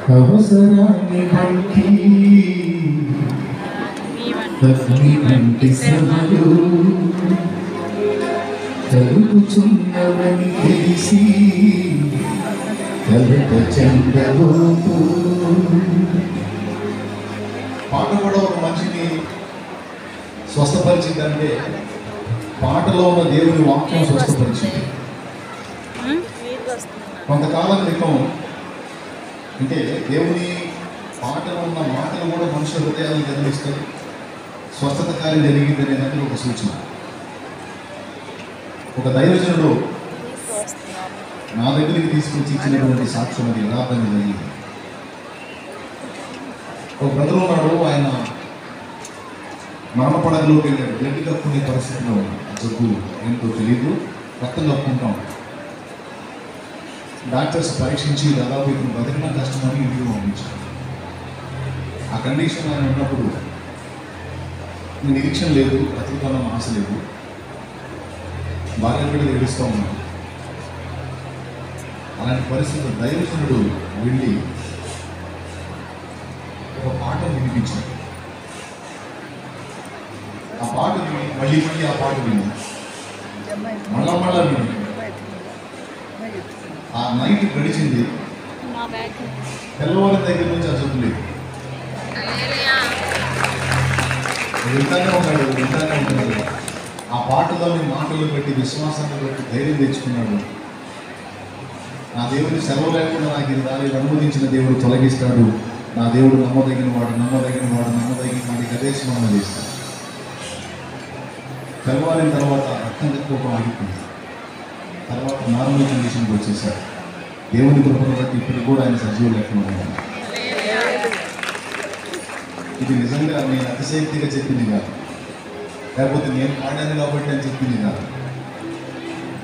అవసరాన్ని బట్టి అగ్ని వంటి శ్రమలు కలుగుచున్నవని తెలిసి కలత చెందబోతూ. పాట కూడా ఒక మనిషిని స్వస్థపరిచిందంటే పాటలో ఉన్న దేవుని వాక్యం స్వస్థపరిచింది. కొంతకాలం క్రితం అంటే దేవుని పాటలో ఉన్న మాటలు కూడా మనుషుల హృదయాలను గమనిస్తారు. స్వస్థత కార్యం జరిగిందనే దానికి ఒక సూచన. ఒక దైవజనుడు నా దగ్గరికి తీసుకొచ్చి ఇచ్చినటువంటి సాక్ష్యం అది యథార్థంగా జరిగింది. ఒక బ్రదర్ ఉన్నాడు, ఆయన మరణపడగలోకి వెళ్ళాడు. బ్లడ్ కప్పుకునే పరిస్థితిలో జబ్బు ఏంటో తెలియదు, రక్తం కప్పుకుంటాం. డాక్టర్స్ పరీక్షించి దాదాపు ఇప్పుడు బతికిన కష్టమని ఇంటికి పంపించారు. ఆ కండిషన్ ఆయన ఉన్నప్పుడు నిరీక్షణ లేదు, బతుకుతానం ఆశ లేదు, భార్య కూడా ఏడుస్తూ ఉన్నాడు. అలాంటి పరిస్థితుల్లో దైవజనుడు వెళ్ళి ఒక పాట వినిపించాడు. ఆ పాట విని మళ్ళీ ఆ పాట విని మళ్ళా విని ఆ నైట్ గడిచింది. తెల్లవారి దగ్గర నుంచి ఆ జబ్బు లేదు. వింటానే ఉంటాడు. ఆ పాటలోని మాటలు పెట్టి విశ్వాసాన్ని బట్టి ధైర్యం తెచ్చుకున్నాడు. నా దేవుని సెలవు లేకుండా నాకు ఇది దాని అనుమతించిన దేవుడు తొలగిస్తాడు. నా దేవుడు నమ్మదగిన వాడు గదేశం చేస్తాడు. తెల్లవారిన తర్వాత రక్తం తక్కువ ఆగిపోయింది. తర్వాత నార్మల్ కండిషన్కి వచ్చేసాడు. దేవుని కృపను బట్టి ఇప్పుడు కూడా ఆయన సజీవులు లేకుండా. ఇది నిజంగా నేను అతిశక్తిగా చెప్పింది కాదు, లేకపోతే నేను పాడాను కాబట్టి అని చెప్పింది కాదు.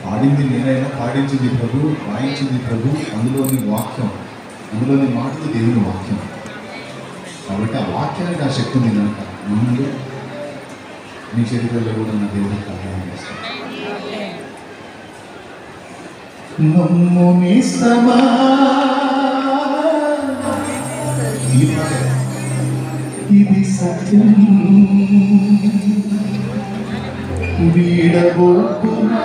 పాడింది నేనైనా, పాడించింది ప్రభు, వాయించింది ప్రభు. అందులోని వాక్యం, అందులోని మాటలు దేవుని వాక్యం. కాబట్టి ఆ వాక్యానికి ఆ శక్తి ఉంది కనుక ముందు మీ శరీరంలో కూడా నా దేవుని సహాయం చేస్తాను. ఇది సత్యం వీడబోకునా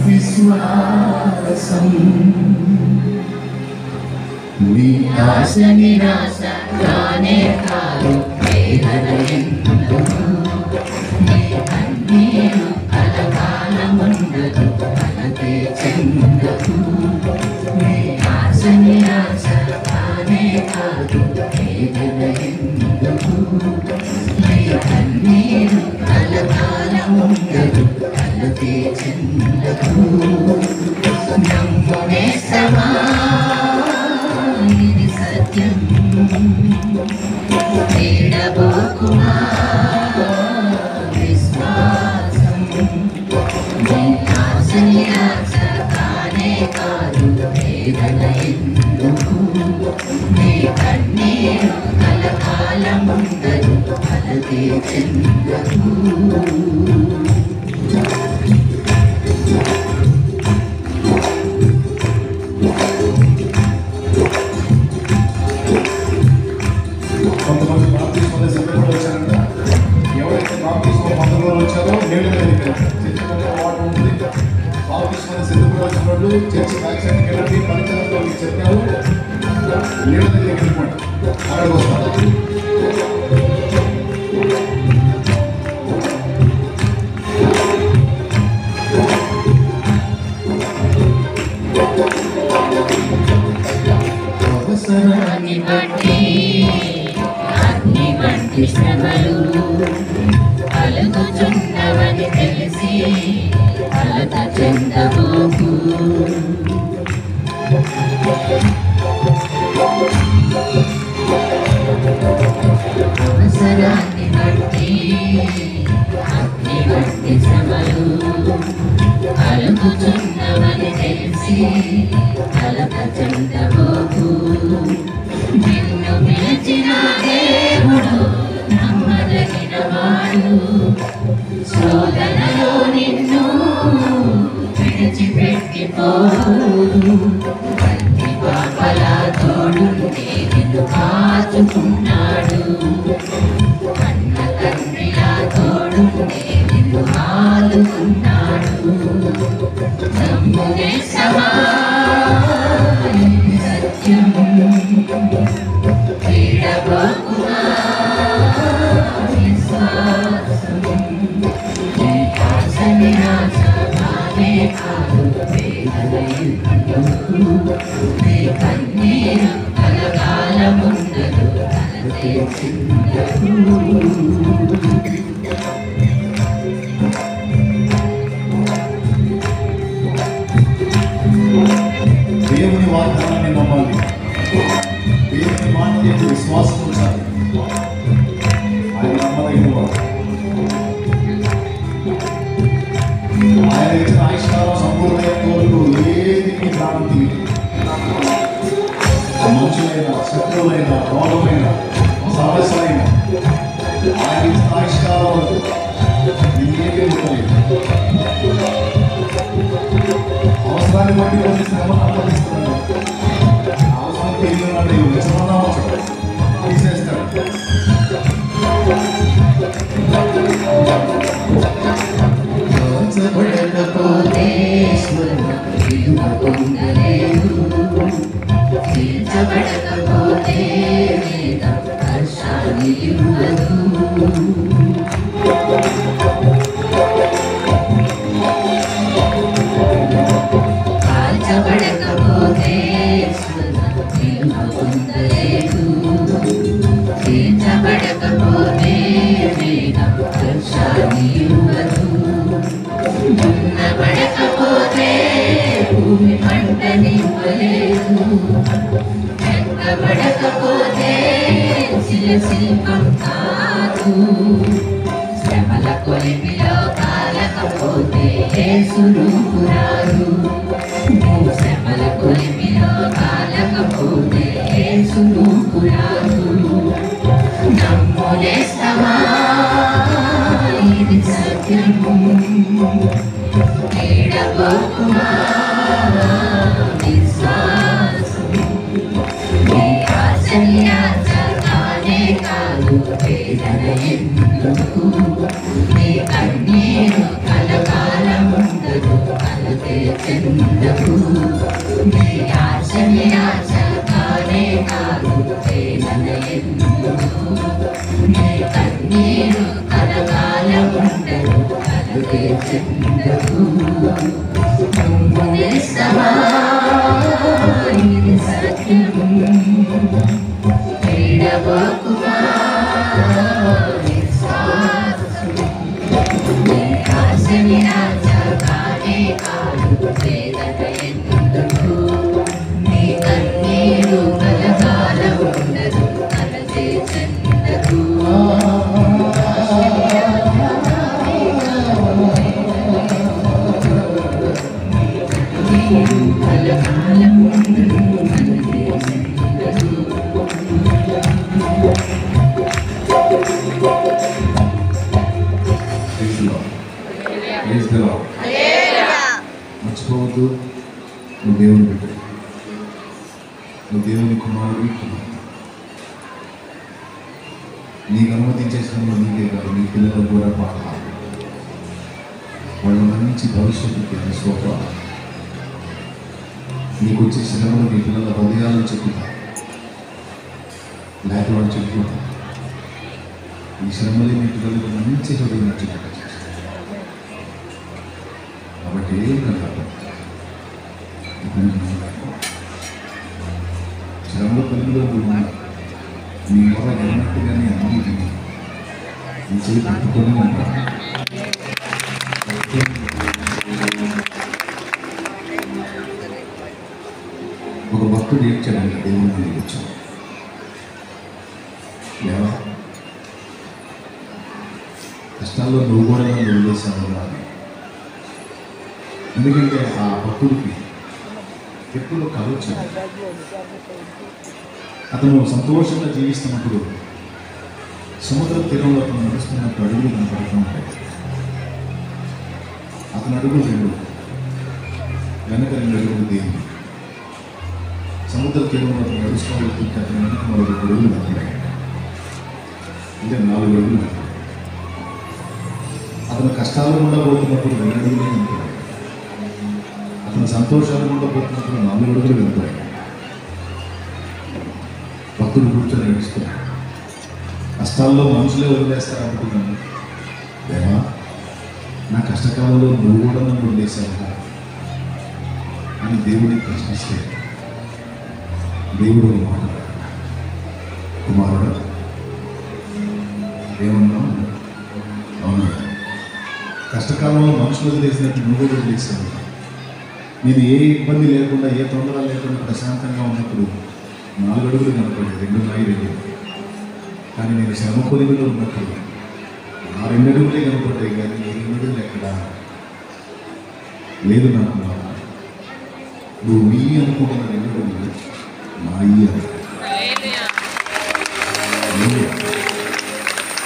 విశ్వాసం నీ ఆశ నిరాశ కానే కాదు. నీ కన్నీరు కలకాలముండదు, కలతే చెందదు. నీ ఆశ నిరాశ కానే కాదు, వేదన ఎందుకు. నీ కన్నీరు కలకాలముండదు, కలతే చెందదు. నమ్మునేస్తమా ఇది సత్యం, వీడబోకుమా విశ్వాసం. నీ ఆశ నిరాశ కానే కాదు, వేదన ఎందుకు. నీ కన్నీరు కలకాలముండదు, కలతే చెందదు. కొంతమంది బాప్తిస్మా సిద్ధపడి వచ్చారంట. ఎవరైతే బాప్తిస్మా పొందలో వచ్చారో నీళ్ళ మీద వాటర్ ఉంటుంది. బాప్తిస్మా సిద్ధపడి వచ్చిన వాళ్ళు చర్చి బ్యాక్ సైడ్కి వెళ్ళండి, పరిచయంతో మీకు చెప్పారు, నీళ్ళ దగ్గరికి వెళ్ళిపోండి, అక్కడికి వస్తారు. అవసరాన్ని బట్టి అగ్ని వంటి శ్రమలు కలుగుచున్నవని తెలిసి కలత చెందబోకు. అవసరాన్ని బట్టి అగ్ని వంటి శ్రమలు కలుగుచున్నవని తెలిసి కలత చెందబోకు. నిన్ను పిలిచిన దేవుడు నమ్మదగిన వాడు, శోధనలో నిన్ను విడిచిపెట్టిపోడు. తోడు నిన్ను కాచుకున్నాడు. కన్న తండ్రిలా తోడు నిన్ను ఆదుకున్నాడు. నమ్మునే సమాధి సత్యం వీడబోకుమా విశ్వాసం. నీ ఆశ నిరాశ కానే కాదు వేదనయుందు. నీ కన్నీరు కలకాలముండదు కలతే చిందదు. దేవుని వాగ్దానాన్ని నమ్మాలి. దేవుని మాట యొక్క విశ్వాసం ఉండాలి. ఆయన నమ్మదగిన వాడు. ఆయన ఇచ్చిన ఆయుష్కాలం సంపూర్ణమైన వరకు ఏది మీ భ్రాంతి, మనుషులైన శత్రువులైన రోగమైన సమస్యలైన ఆయన ఇచ్చిన ఆయుష్కాలం వరకు ఏమీ ఉండలేదు. అవసరాన్ని బట్టి కొన్ని శ్రమను అనుమతిస్తున్నాడు. అవసరం తెలియనాడు నిజమన్నా తీసేస్తాడు. తీర్చబడకపోతే స్వర్గం పొందలేదు. తీర్చబడకపోతే వేదం హర్షాన్ని ఇవ్వదు. కాల్చబడకపోతే స్వర్గం పొందలేదు. తీర్చబడకపోతే వేదం హర్షాన్ని ఇవ్వదు. దున్నబడకపోతే భూమి పంటనివ్వలేదు. చెక్కబడకపోతే శిల్పం కాదు. శ్రమల కొలిమిలో కాలకపోతే యేసును రాదు. శ్రమల కొలిమిలో కాలకపోతే యేసును రాదు. నమ్మునేస్తావా ఇది సత్యం వీడబోకుమా విశ్వాసం. నీ ఆశ నిరాశ కానే కాదు వేదన ఎందుకు. నీ కన్నీరు కలకాలముండదు కలతే చెందకు. నీ ఆశ నిరాశ కానే కాదు వేదన ఎందుకు. నీ కన్నీరు కలకాలముండదు కలతే చెందకు. నమ్మునేస్తావా ఇది సత్యం వీడబోకుమా విశ్వాసం. నీ ఆశ నిరాశ కానే కాదు వేదన ఎందుకు. నీ కన్నీరు కలకాలముండదు కలతే చెందకు. మర్చిపోవద్దు, నువ్వు దేవుని బిడ్డ, నువ్వు దేవుని కుమారుడు. నీకు అనుమతించేసిన నీకే కాదు, నీ పిల్లలకు కూడా పాఠాలు, వాళ్ళ మంచి భవిష్యత్తుకి స్వప నీకు వచ్చే శ్రమలు నీ పిల్లల హృదయాలను చెప్పుతారు. లేకపోతే వాళ్ళు చెప్పుకుంటారు. ఈ శ్రమలే మీ పిల్లలకు మంచి హృదయం చెప్పుకుంటారు. కాబట్టి ఏం కాదు, శ్రమల పిల్లలు ఉన్నారు. మీ వల్ల ఉన్నట్టుగానే అన్ని మీ చేయి పట్టుకొని ఉంటారు. ఒక భక్తుడు ఏడ్చాడంటే దేవుని దగ్గరికి వచ్చాడు. లేదా కష్టాల్లో నువ్వు కూడా నన్ను వదిలేసావు అని. ఎందుకంటే ఆ భక్తుడికి ఎప్పుడు కళ వచ్చింది. అతను సంతోషంగా జీవిస్తున్నప్పుడు సముద్ర తీరంలో అతను నడుస్తున్నట్టు అడుగులు కనపడుతూ ఉంటాయి. అతను అడుగులు రెండు, వెనక రెండు అడుగులు దేవుడు. సముద్ర తీరంలో నడుస్తూ వెళ్తుంటే అతని వెనక మరొక అడుగులు కనపడాయి. అంటే 4 అడుగులు కనపడాయి. అతను కష్టాలు గుండా పోతున్నప్పుడు 2 అడుగులే కనపడాయి. అతను సంతోషాలు గుండా పోతున్నప్పుడు 4 అడుగులు కనపడాయి. భక్తుడు కూర్చొని నడుస్తున్నాడు. కష్టాల్లో మనుషులే వదిలేస్తారు అనుకున్నాను. దేవా, నా కష్టకాలంలో నువ్వు కూడా నన్ను వదిలేశావు అని దేవుడిని ప్రశ్నిస్తే దేవుడు మాట, కుమారుడు ఏమన్నావు? అవునా, కష్టకాలంలో మనుషులు వదిలేసినట్టు నువ్వు కూడా వదిలేశావు. నేను ఏ ఇబ్బంది లేకుండా, ఏ తొందర లేకుండా ప్రశాంతంగా ఉన్నప్పుడు 4 అడుగులు కనపడి 2 ఉన్నాయి 2. కానీ నేను శ్రమ కొలిమిలో ఉన్నప్పుడు ఆ 2 అడుగులే కనపడ్డాయి. కానీ ఈ 2 అడుగులు ఎక్కడా లేదు. నాకు నువ్వు నీ అనుకుంటున్న 2 అడుగులు నా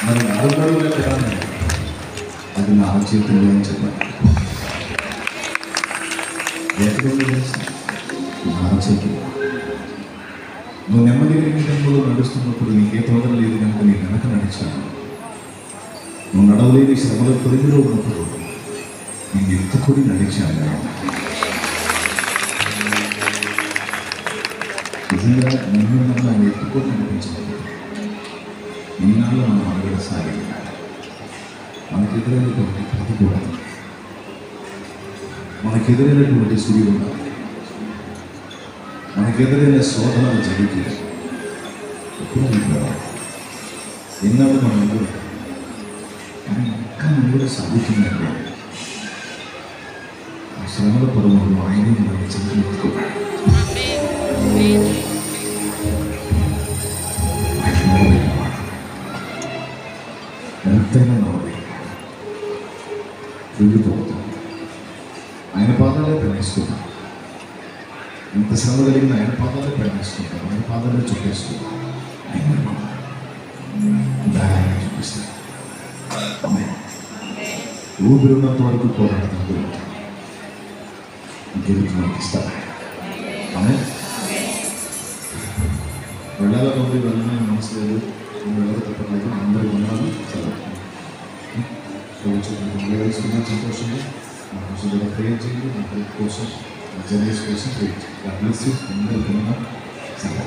మరి 4 అడుగులు ఎక్కడా? అది నా చేతుల్లో అని చెప్పాలి. ఎక్కడుంది? నా చేతులు. నువ్వు నెమ్మది విషయంలో నడుస్తున్నప్పుడు నీకే తోదం లేదు కనుక నేను వెనక నడిచాను. నువ్వు నడవలేని శ్రమల పరిధిలో ఉన్నప్పుడు నేను ఎత్తుకొని నడిచాను. నిజంగా నిన్ను నన్ను ఎత్తుకొని నడిపించలేదు. ఇన్నాళ్ళు మనం అడగడ సాగింది. మనకెదురైనటువంటి ప్రతికూలత, మనకెదురైనటువంటి సూర్యుడు, మనకెదురైన శోధనలు జరిగి ఎప్పుడు ఎన్నాళ్ళు మనం కానీ ఇంకా మనం కూడా సాగుతుందండి. ఆ శ్రమల పొడవులు ఆయనే మనం చెందుకోవాలి. ఎంతైనా నవ్వలేదు, వెళ్ళిపోతాం. ఆయన పాదాలే ప్రేమిస్తున్నాం. ఎంత శ్రమ కలిగిన ఆయన పాదాలే ప్రేమిస్తుంటాం. ఆయన పాదాలే చుట్టేస్తున్నాం. ఆయన చూపిస్తాం. ఊపిరినంత వరకు పోరాడతాం. గెలుపు మనకి ఇస్తారు. ఆమె వెళ్ళాలనుంది, వెళ్ళని మనసు లేదు. ఎవరు తప్పలేదు. అందరూ ఉన్నాను. వేసుకున్న సంతోషంగా నా కోసం ప్రేర్ చేయండి. నా కోసం, నా జర్నీస్ కోసం ప్రేర్ చేయండి. అందరికీ ఉన్నాం. సరే.